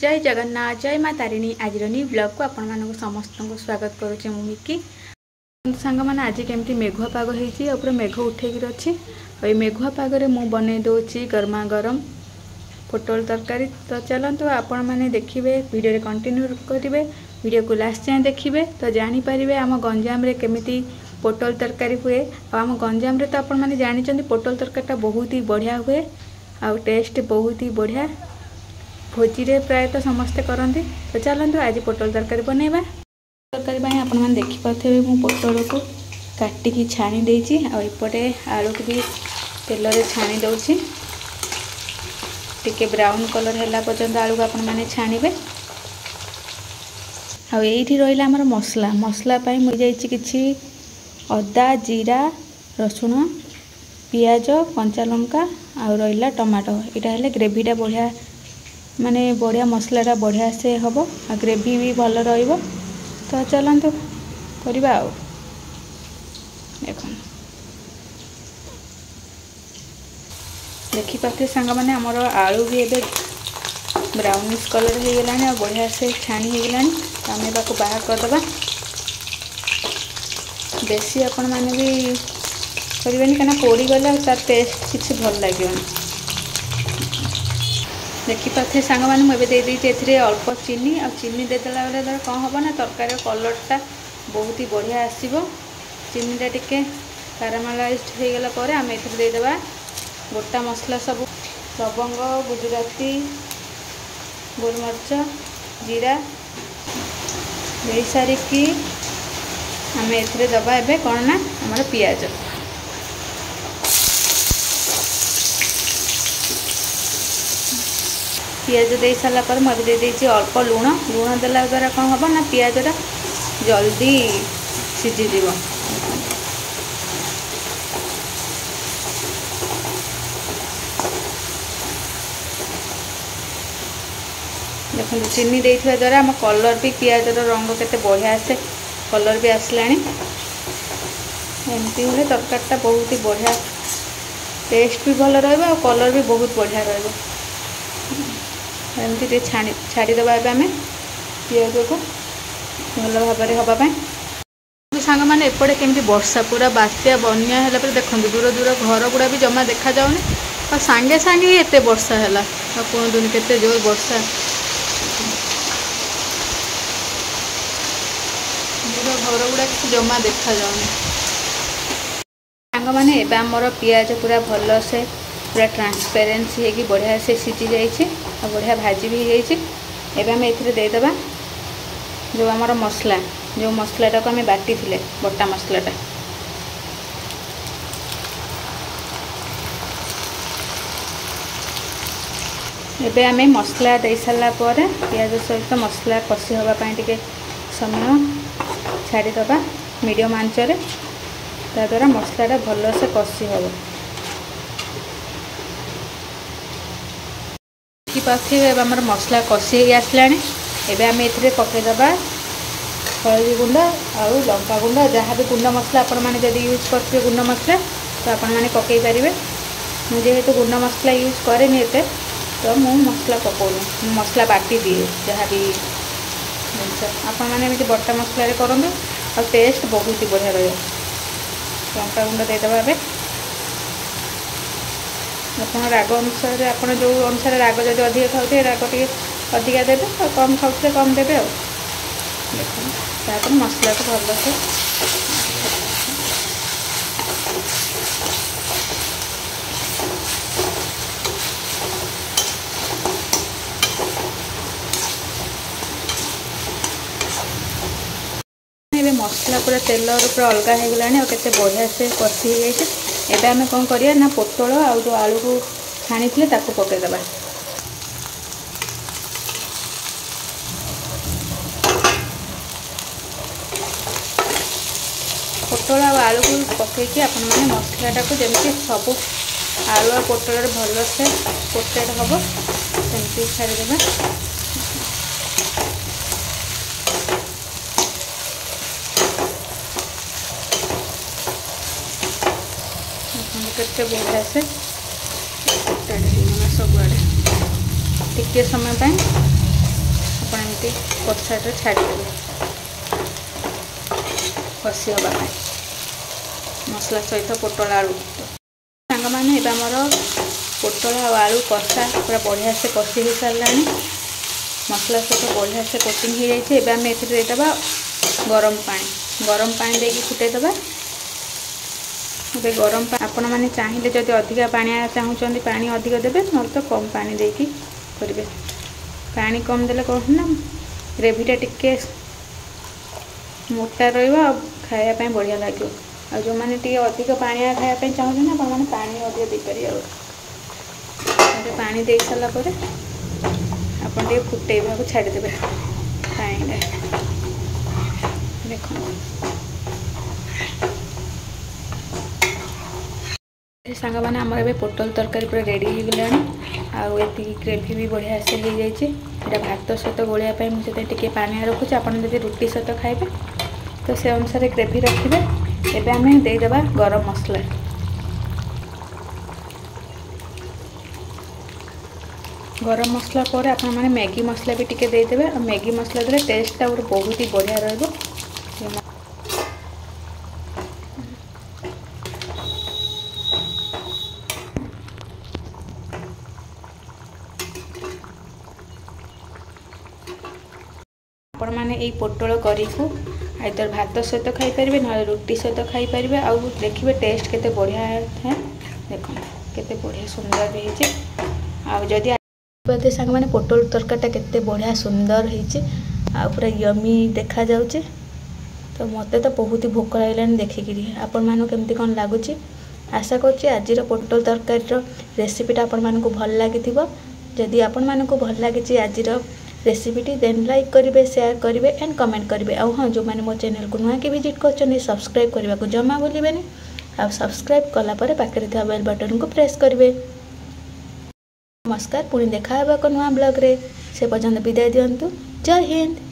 जय जगन्नाथ जय माँ तारिणी आज न्यू ब्लॉग को आपण मानक समस्त को स्वागत करुचे मु मिकी सांग मैंने आज केमती मेघुआ पाग होती पूरा मेघ उठेक अच्छी और मेघुआ पागरे मु बन दूची गरमा गरम पोटल तरकारी। तो चलतु आपण मैंने देखिए वीडियो कंटिन्यू करेंगे वीडियो को लास्ट जाए देखिए तो जानीपर आम गंजाम रे केमिति पोटल तरकारी हुए। आम गंजाम रे तो आपण मैंने जानी पोटल तरकारीटा बहुत ही बढ़िया हुए आ टेस्ट बहुत ही बढ़िया भोजी रे प्रायतः समस्ते करती। तो चलतु आज पोटल तरकारी बनैबा। तरकारी आपण मैंने देखिपे मु पोटल को काटिकी छाणी देछि आ एपटे आलू को भी तेल रे छाणी दउछि टिके ब्राउन कलर हैला पर्यंत आलू को आपण मैंने छाणीबे। आ एठी रहिला हमर मसला मसला पई मु जाइछि किछि अदा जीरा रसुण पियाज कंचा लंका आ रहिला टमाटो इटा हेले ग्रेवीटा बढ़िया माने बढ़िया मसलाटा बढ़िया से हम आ ग्रेवी भी भल रहिबो। तो चलतु करवा आ देख देखिपे सांग मैंने आमर आलू भी एबे ब्राउनिश कलर हो गलानी बढ़िया से छाणी हो गलानी। तो आम बाको बाहर करदे बेसी आपण मैंने भी करें कहीं पोड़ी गला तार टेस्ट किसी भल लगे। देखिपे सांग मैंने मुझे देती अल्प चीनी आ चीनी देदेला बेले कौन हम ना तरकारी कलरटा बहुत ही बढ़िया आसो। चीनीटा टिके कारामेलाइज हो गला आम एदेबा गोटा मसला सब लवंग गुजराती गोलमरीच जीरा दे सारिकी आम ए दबा ए कौन ना आमर पियाज पियाज दे सारा पर मुझे दे देती अल्प लुण लुण देला द्वारा कौन हम ना पियाजटा जल्दी सीझीज। देखो चीनी देथिबा द्वारा आम कलर भी पियाजर रंग केते बढ़िया आसे कलर भी आसला एमती हुए तरकारीटा बहुत ही बढ़िया टेस्ट भी भल रहा कलर भी बहुत बढ़िया रहा। एमती छाड़ीदबा आम पियाज को भल भाव हाँपाई। सांग मैंने एपटे केमती वर्षा पूरा बात्या बन्या है देखो दूर दूर घर गुड़ा भी जमा देखा जाऊनी और सांगे सांगे ही एत वर्षा है कहतुनि केते जोर वर्षा घर गुड़ा किसी जमा देखा जाऊनी। सांग मैंने एबे आमर पियाज पूरा भल से पूरा ट्रांसपेरेन्सी है कि बढ़िया से सीझी जाइए और बढ़िया भाजी भी हो जाए। आम ए देदेबा जो आमर मसला जो मसलाटा को आम बाटी थिले बटा मसलाटा एबे आम मसला दे सारा पर पियाज सहित मसला कषि हाँपाई टे समय छाड़ीदबा मीडियम आंचरे ता द्वारा मसलाटा भल से कषि हम। देखिपे आमर मसला कषि आसला एबे आम ए पकईदबा हलदी गुंड आउ लंका गुंड जहाँ भी गुंड मसला आपण मैंने जब यूज करते गुंड मसला तो आपण मैंने पकई पारे। मुझे गुंड मसला यूज कैनि एत तो मु मसला पकाऊनी मसला बाटी दिए जहाँ भी जिनस आपण मैंने बटा मसला करूँ और टेस्ट बहुत ही बढ़िया रहा। लंका गुंड देदेबा आप राग अनुसार आप जो अनुसार राग जब अधिक खाते राग टे अधिका देते और कम खाते कम देते आ देखो मसला को भल से मसला पूरा तेल पूरा अलग हो गलानी और केते बढ़िया से कषि हो जाए। एबे आम कौन करिया ना पोटल आ जो आलू को छाणी थे ताको पकईदबा पोटल आ आलू को पकईकि आपण मैंने मसलाटा को जमी सब आलू और पोटल भल से कोटेड हम सेमती छाड़ीदे। केते बढ़िया से सब टिके समय ଆପଣ ଏମିତି ଗୋଟେ ସାଇଡ଼ରେ ଛାଡ଼ିଦେବେ କଷି ହେବା ପାଇଁ ମସଲା ସହିତ ପୋଟଳ ଆଳୁ। ସାଙ୍ଗମାନେ ଏବେ ଆମର ପୋଟଳ ଆଉ ଆଳୁ କଷା ପୁରା ବଢ଼ିଆ ସେ କଷି ହେଇସାରିଲାଣି। ମସଲା ସହିତ ବଢ଼ିଆ ସେ କୋଟିଂ ହେଇଯାଇଛି। ଏବେ ଆମେ ଏଥିରେ ଦେଇଦେବା ଗରମ ପାଣି ଦେଇକି ଫୁଟାଇଦେବା। ଏବେ ଗରମ ପାଣି ଆପଣମାନେ ଚାହିଁଲେ ଯଦି ଅଧିକା ପାଣିଆ ଚାହୁଁଛନ୍ତି ପାଣି ଅଧିକ ଦେବେ, ନହେଲେ ତ କମ୍ ପାଣି ଦେଇକି କରିବେ। ପାଣି କମ୍ ଦେଲେ କ'ଣ ନା ଗ୍ରେଭିଟା ଟିକେ ମୋଟା ରହିବ ଆଉ ଖାଇବା ପାଇଁ ବଢ଼ିଆ ଲାଗିବ। ଆଉ ଯେଉଁମାନେ ଟିକେ ଅଧିକ ପାଣିଆ ଖାଇବା ପାଇଁ ଚାହୁଁଛନ୍ତି ଆପଣମାନେ ପାଣି ଅଧିକ ଦେଇପାରିବେ। ଆଉ ପାଣି ଦେଇ ସାରିଲା ପରେ ଆପଣ ଟିକେ ଫୁଟାଇବାକୁ ଛାଡ଼ିଦେବେ ପାଣିରେ। ଦେଖନ୍ତୁ ସାଙ୍ଗମାନେ ଆମର ଏବେ ପୋଟଳ ତରକାରୀ ପୁରା ରେଡ଼ି ହେଇଗଲାଣି। ଆଉ ଏତିକି ଗ୍ରେଭି ବି ବଢ଼ିଆ ସେ ହେଇଯାଇଛି। ଏଇଟା ଭାତ ସହିତ ଗୋଳିବା ପାଇଁ ମୁଁ ସେଥିପାଇଁ ଟିକେ ପାଣିଆ ରଖୁଛି। ଆପଣ ଯଦି ରୁଟି ସହିତ ଖାଇବେ ତ ସେ ଅନୁସାରେ ଗ୍ରେଭି ରଖିବେ। ଏବେ ଆମେ ଦେଇଦେବା ଗରମ ମସଲା। ଗରମ ମସଲା ପରେ ଆପଣମାନେ ମ୍ୟାଗି ମସଲା ବି ଟିକେ ଦେଇଦେବେ। ଆଉ ମ୍ୟାଗି ମସଲା ଦେଲେ ଟେଷ୍ଟଟା ଗୋଟେ ବହୁତ ହି ବଢ଼ିଆ ରହିବ। ଆପଣମାନେ ଏଇ ପୋଟଳ କରିକୁ ଆଇଦର ଭାତ ସହିତ ଖାଇପାରିବେ, ନହେଲେ ରୁଟି ସହିତ ଖାଇପାରିବେ। ଆଉ ଦେଖିବେ ଟେଷ୍ଟ କେତେ ବଢ଼ିଆ ଥାଏ। ଦେଖନ୍ତୁ କେତେ ବଢ଼ିଆ ସୁନ୍ଦର ହେଇଛି। ଆଉ ଯଦି ବୋଧେ ସାଙ୍ଗମାନେ ପୋଟଳ ତରକାରୀଟା କେତେ ବଢ଼ିଆ ସୁନ୍ଦର ହେଇଛି ଆଉ ପୁରା ୟମି ଦେଖାଯାଉଛି। ତ ମୋତେ ତ ବହୁତ ଭୋକ ଲାଗିଲାଣି ଦେଖିକିରି। ଆପଣମାନଙ୍କୁ କେମିତି କ'ଣ ଲାଗୁଛି? ଆଶା କରୁଛି ଆଜିର ପୋଟଳ ତରକାରୀର ରେସିପିଟା ଆପଣମାନଙ୍କୁ ଭଲ ଲାଗିଥିବ। ଯଦି ଆପଣମାନଙ୍କୁ ଭଲ ଲାଗିଛି ଆଜିର ରେସିପିଟି ଦେନ୍ ଲାଇକ୍ କରିବେ, ସେୟାର କରିବେ ଆଣ୍ଡ କମେଣ୍ଟ କରିବେ। ଆଉ ହଁ, ଯେଉଁମାନେ ମୋ ଚ୍ୟାନେଲକୁ ନୂଆକି ଭିଜିଟ୍ କରୁଛନ୍ତି ସବସ୍କ୍ରାଇବ୍ କରିବାକୁ ଜମା ଭୁଲିବେନି। ଆଉ ସବସ୍କ୍ରାଇବ୍ କଲା ପରେ ପାଖରେ ଥିବା ବେଲ୍ ବଟନକୁ ପ୍ରେସ୍ କରିବେ। ନମସ୍କାର, ପୁଣି ଦେଖା ହେବା ଏକ ନୂଆ ବ୍ଲଗ୍ରେ। ସେ ପର୍ଯ୍ୟନ୍ତ ବିଦାୟ ଦିଅନ୍ତୁ। ଜୟ ହିନ୍ଦ।